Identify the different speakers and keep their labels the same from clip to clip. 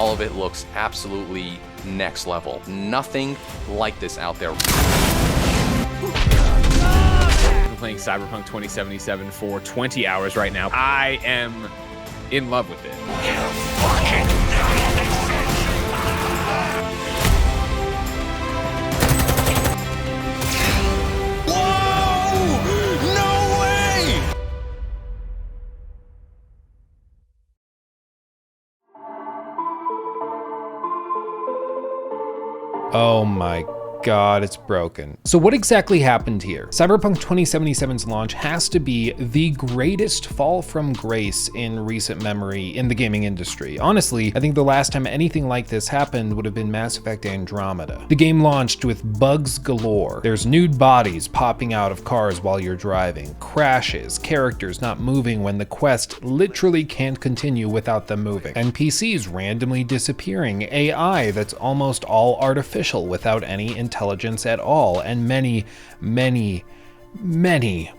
Speaker 1: all of it looks absolutely next level. Nothing like this out there.
Speaker 2: I'm playing Cyberpunk 2077 for 20 hours right now. I am in love with it.
Speaker 3: Oh my God, it's broken. So what exactly happened here? Cyberpunk 2077's launch has to be the greatest fall from grace in recent memory in the gaming industry. Honestly, I think the last time anything like this happened would have been Mass Effect Andromeda. The game launched with bugs galore. There's nude bodies popping out of cars while you're driving, crashes, characters not moving when the quest literally can't continue without them moving, NPCs randomly disappearing, AI that's almost all artificial without any intelligence at all, and many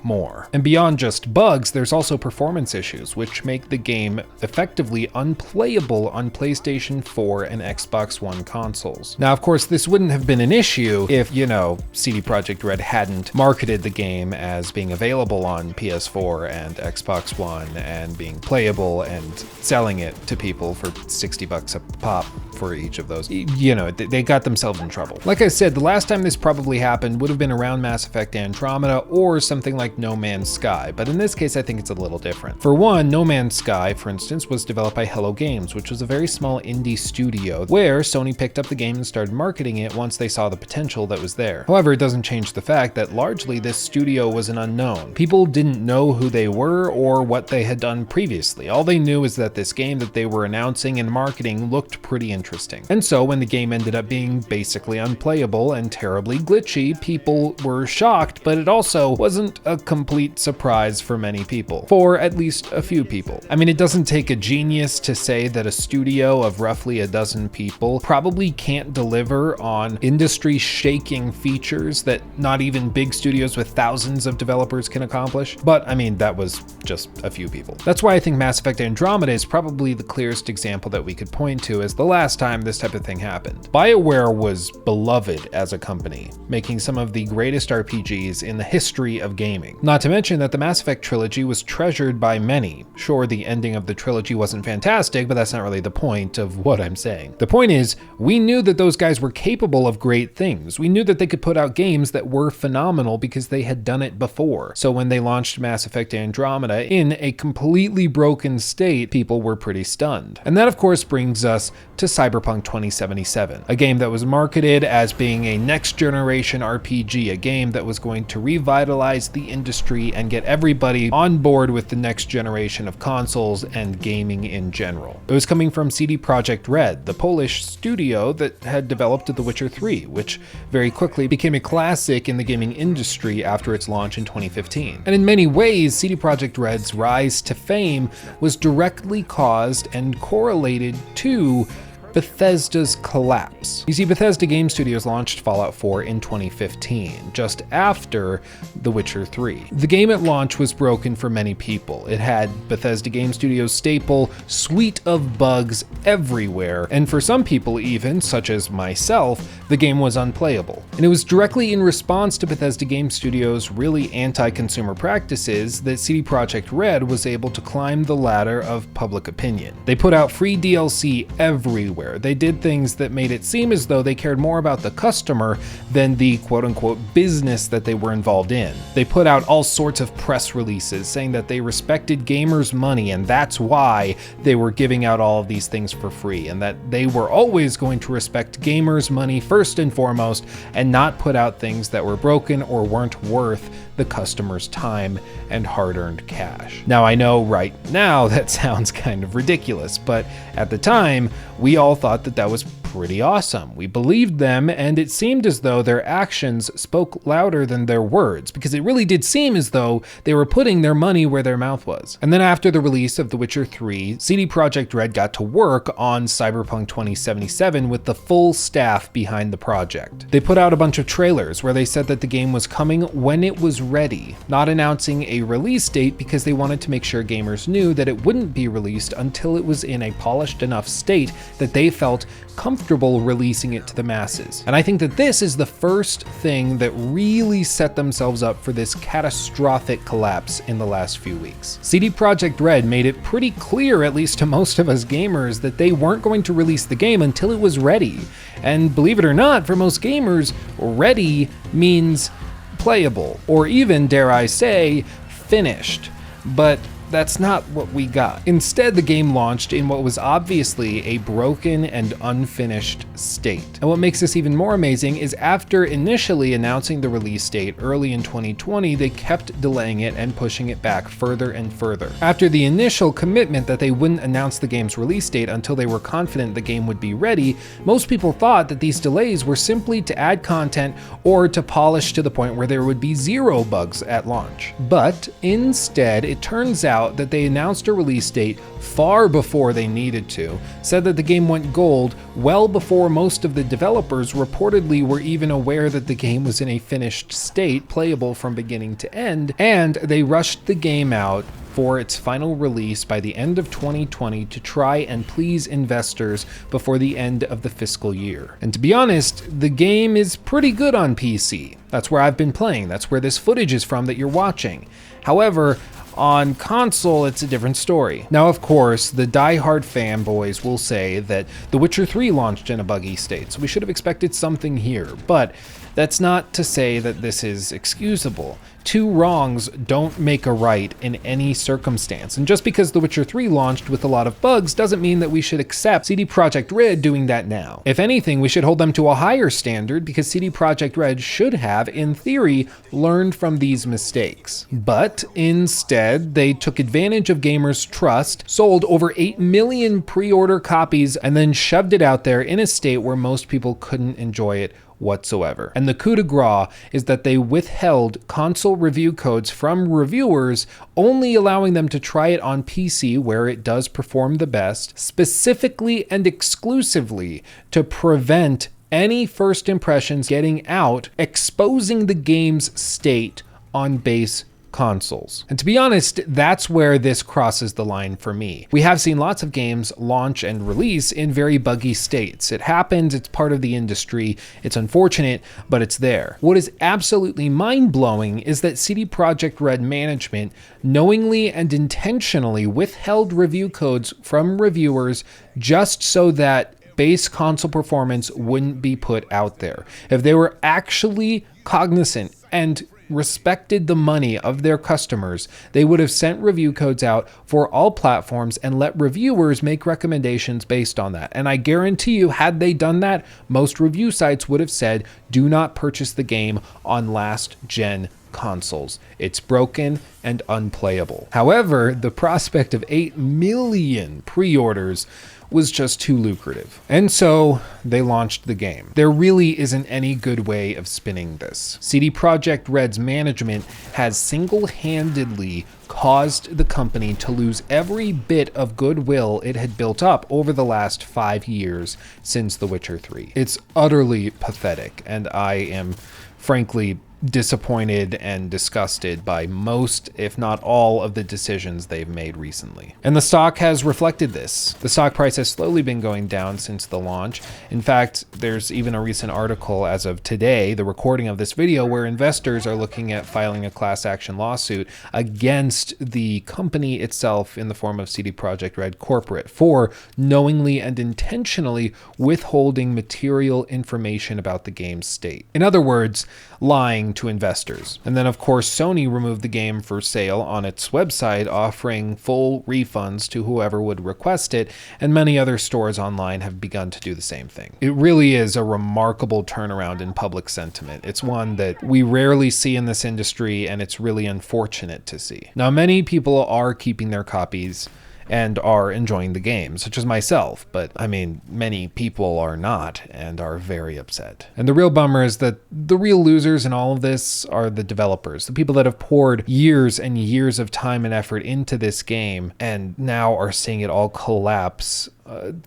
Speaker 3: more. And beyond just bugs, there's also performance issues, which make the game effectively unplayable on PlayStation 4 and Xbox One consoles. Now, of course, this wouldn't have been an issue if, CD Projekt Red hadn't marketed the game as being available on PS4 and Xbox One and being playable and selling it to people for $60 a pop for each of those. They got themselves in trouble. Like I said, the last time this probably happened would have been around Mass Effect Andromeda or something like No Man's Sky, but in this case I think it's a little different. For one, No Man's Sky, for instance, was developed by Hello Games, which was a very small indie studio where Sony picked up the game and started marketing it once they saw the potential that was there. However, it doesn't change the fact that largely this studio was an unknown. People didn't know who they were or what they had done previously. All they knew is that this game that they were announcing and marketing looked pretty interesting. And so when the game ended up being basically unplayable and terribly glitchy, people were shocked, but it also wasn't a complete surprise for many people. For at least a few people. I mean, it doesn't take a genius to say that a studio of roughly a dozen people probably can't deliver on industry-shaking features that not even big studios with thousands of developers can accomplish. But I mean, that was just a few people. That's why I think Mass Effect Andromeda is probably the clearest example that we could point to as the last time this type of thing happened. BioWare was beloved as a company, making some of the greatest RPGs in the history of gaming. Not to mention that the Mass Effect trilogy was treasured by many. Sure, the ending of the trilogy wasn't fantastic, but that's not really the point of what I'm saying. The point is, we knew that those guys were capable of great things. We knew that they could put out games that were phenomenal because they had done it before. So when they launched Mass Effect Andromeda in a completely broken state, people were pretty stunned. And that of course brings us to Cyberpunk 2077, a game that was marketed as being a next-generation RPG, a game that was going to revitalize the industry and get everybody on board with the next generation of consoles and gaming in general. It was coming from CD Projekt Red, the Polish studio that had developed The Witcher 3, which very quickly became a classic in the gaming industry after its launch in 2015. And in many ways, CD Projekt Red's rise to fame was directly caused and correlated to Bethesda's collapse. You see, Bethesda Game Studios launched Fallout 4 in 2015, just after The Witcher 3. The game at launch was broken for many people. It had Bethesda Game Studios' staple suite of bugs everywhere, and for some people even, such as myself, the game was unplayable. And it was directly in response to Bethesda Game Studios' really anti-consumer practices that CD Projekt Red was able to climb the ladder of public opinion. They put out free DLC everywhere. They did things that made it seem as though they cared more about the customer than the quote-unquote business that they were involved in. They put out all sorts of press releases saying that they respected gamers' money and that's why they were giving out all of these things for free, and that they were always going to respect gamers' money first and foremost and not put out things that were broken or weren't worth the customer's time and hard-earned cash. Now, I know right now that sounds kind of ridiculous, but at the time, we all thought that that was pretty awesome. We believed them, and it seemed as though their actions spoke louder than their words, because it really did seem as though they were putting their money where their mouth was. And then after the release of The Witcher 3, CD Projekt Red got to work on Cyberpunk 2077 with the full staff behind the project. They put out a bunch of trailers where they said that the game was coming when it was ready, not announcing a release date because they wanted to make sure gamers knew that it wouldn't be released until it was in a polished enough state that they felt comfortable releasing it to the masses. And I think that this is the first thing that really set themselves up for this catastrophic collapse in the last few weeks. CD Projekt Red made it pretty clear, at least to most of us gamers, that they weren't going to release the game until it was ready. And believe it or not, for most gamers, ready means playable, or even, dare I say, finished. But that's not what we got. Instead, the game launched in what was obviously a broken and unfinished state. And what makes this even more amazing is after initially announcing the release date early in 2020, they kept delaying it and pushing it back further and further. After the initial commitment that they wouldn't announce the game's release date until they were confident the game would be ready, most people thought that these delays were simply to add content or to polish to the point where there would be zero bugs at launch. But instead, it turns out that they announced a release date far before they needed to, said that the game went gold well before most of the developers reportedly were even aware that the game was in a finished state, playable from beginning to end, and they rushed the game out for its final release by the end of 2020 to try and please investors before the end of the fiscal year. And to be honest, the game is pretty good on PC. That's where I've been playing. That's where this footage is from that you're watching. However, on console, it's a different story. Now, of course, the die-hard fanboys will say that The Witcher 3 launched in a buggy state, so we should have expected something here, but that's not to say that this is excusable. Two wrongs don't make a right in any circumstance, and just because The Witcher 3 launched with a lot of bugs doesn't mean that we should accept CD Projekt Red doing that now. If anything, we should hold them to a higher standard because CD Projekt Red should have, in theory, learned from these mistakes. But instead, they took advantage of gamers' trust, sold over 8 million pre-order copies, and then shoved it out there in a state where most people couldn't enjoy it whatsoever. And the coup de grace is that they withheld console review codes from reviewers, only allowing them to try it on PC where it does perform the best, specifically and exclusively to prevent any first impressions getting out, exposing the game's state on base consoles. And to be honest, that's where this crosses the line for me. We have seen lots of games launch and release in very buggy states. It happens, it's part of the industry, it's unfortunate, but it's there. What is absolutely mind-blowing is that CD Projekt Red management knowingly and intentionally withheld review codes from reviewers just so that base console performance wouldn't be put out there. If they were actually cognizant and respected the money of their customers, they would have sent review codes out for all platforms and let reviewers make recommendations based on that. And I guarantee you, had they done that, most review sites would have said, do not purchase the game on last-gen consoles. It's broken and unplayable. However, the prospect of 8 million pre-orders was just too lucrative. And so they launched the game. There really isn't any good way of spinning this. CD Projekt Red's management has single-handedly caused the company to lose every bit of goodwill it had built up over the last 5 years since The Witcher 3. It's utterly pathetic, and I am frankly disappointed and disgusted by most, if not all, of the decisions they've made recently. And the stock has reflected this. The stock price has slowly been going down since the launch. In fact, there's even a recent article as of today, the recording of this video, where investors are looking at filing a class action lawsuit against the company itself in the form of CD Projekt Red Corporate for knowingly and intentionally withholding material information about the game's state. In other words, lying to investors. And then of course Sony removed the game for sale on its website, offering full refunds to whoever would request it, and many other stores online have begun to do the same thing. It really is a remarkable turnaround in public sentiment. It's one that we rarely see in this industry, and it's really unfortunate to see. Now, many people are keeping their copies, and are enjoying the game, such as myself, but I mean, many people are not and are very upset. And the real bummer is that the real losers in all of this are the developers, the people that have poured years and years of time and effort into this game and now are seeing it all collapse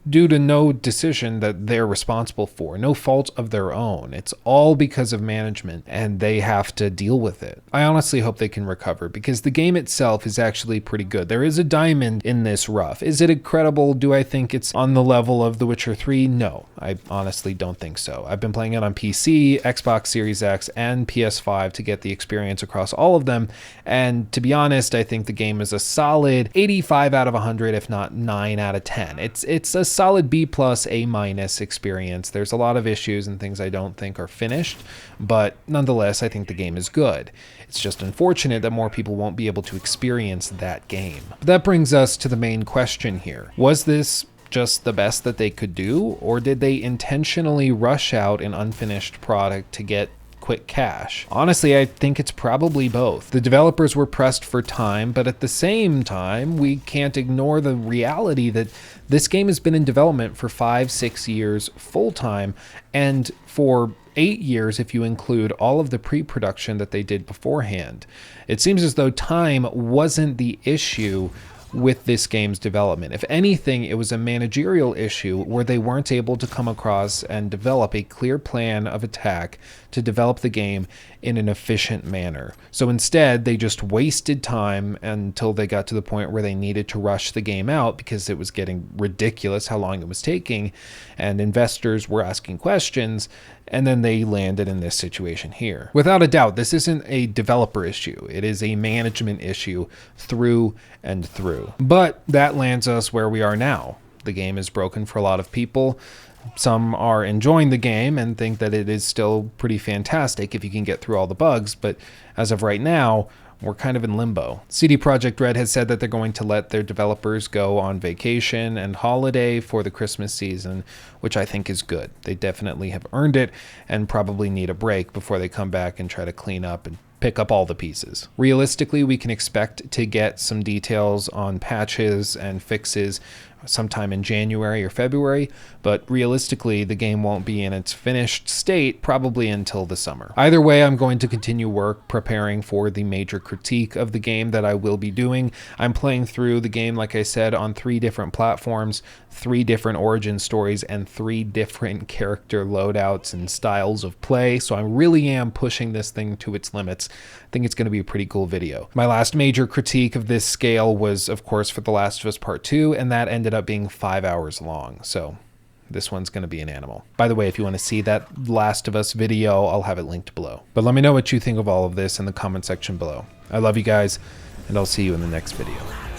Speaker 3: due to no decision that they're responsible for, no fault of their own. It's all because of management, and they have to deal with it. I honestly hope they can recover, because the game itself is actually pretty good. There is a diamond in this rough. Is it incredible? Do I think it's on the level of The Witcher 3? No, I honestly don't think so. I've been playing it on PC, Xbox Series X, and PS5 to get the experience across all of them, and to be honest, I think the game is a solid 85 out of 100, if not 9 out of 10. It's a solid B+, A- experience. There's a lot of issues and things I don't think are finished, but nonetheless, I think the game is good. It's just unfortunate that more people won't be able to experience that game. But that brings us to the main question here. Was this just the best that they could do, or did they intentionally rush out an unfinished product to get quick cash? Honestly, I think it's probably both. The developers were pressed for time, but at the same time, we can't ignore the reality that this game has been in development for 5-6 years full-time, and for 8 years if you include all of the pre-production that they did beforehand. It seems as though time wasn't the issue with this game's development. If anything, it was a managerial issue where they weren't able to come across and develop a clear plan of attack to develop the game in an efficient manner. So instead, they just wasted time until they got to the point where they needed to rush the game out because it was getting ridiculous how long it was taking, and investors were asking questions, and then they landed in this situation here. Without a doubt, this isn't a developer issue. It is a management issue through and through. But that lands us where we are now. The game is broken for a lot of people. Some are enjoying the game and think that it is still pretty fantastic if you can get through all the bugs, but as of right now, we're kind of in limbo. CD Projekt Red has said that they're going to let their developers go on vacation and holiday for the Christmas season, which I think is good. They definitely have earned it and probably need a break before they come back and try to clean up and pick up all the pieces. Realistically, we can expect to get some details on patches and fixes sometime in January or February, but realistically, the game won't be in its finished state probably until the summer. Either way, I'm going to continue work preparing for the major critique of the game that I will be doing. I'm playing through the game, like I said, on 3 different platforms, 3 different origin stories, and 3 different character loadouts and styles of play, so I really am pushing this thing to its limits. I think it's going to be a pretty cool video. My last major critique of this scale was, of course, for The Last of Us Part 2, and that ended up being 5 hours long, so this one's going to be an animal. By the way, if you want to see that Last of Us video, I'll have it linked below. But let me know what you think of all of this in the comment section below. I love you guys, and I'll see you in the next video.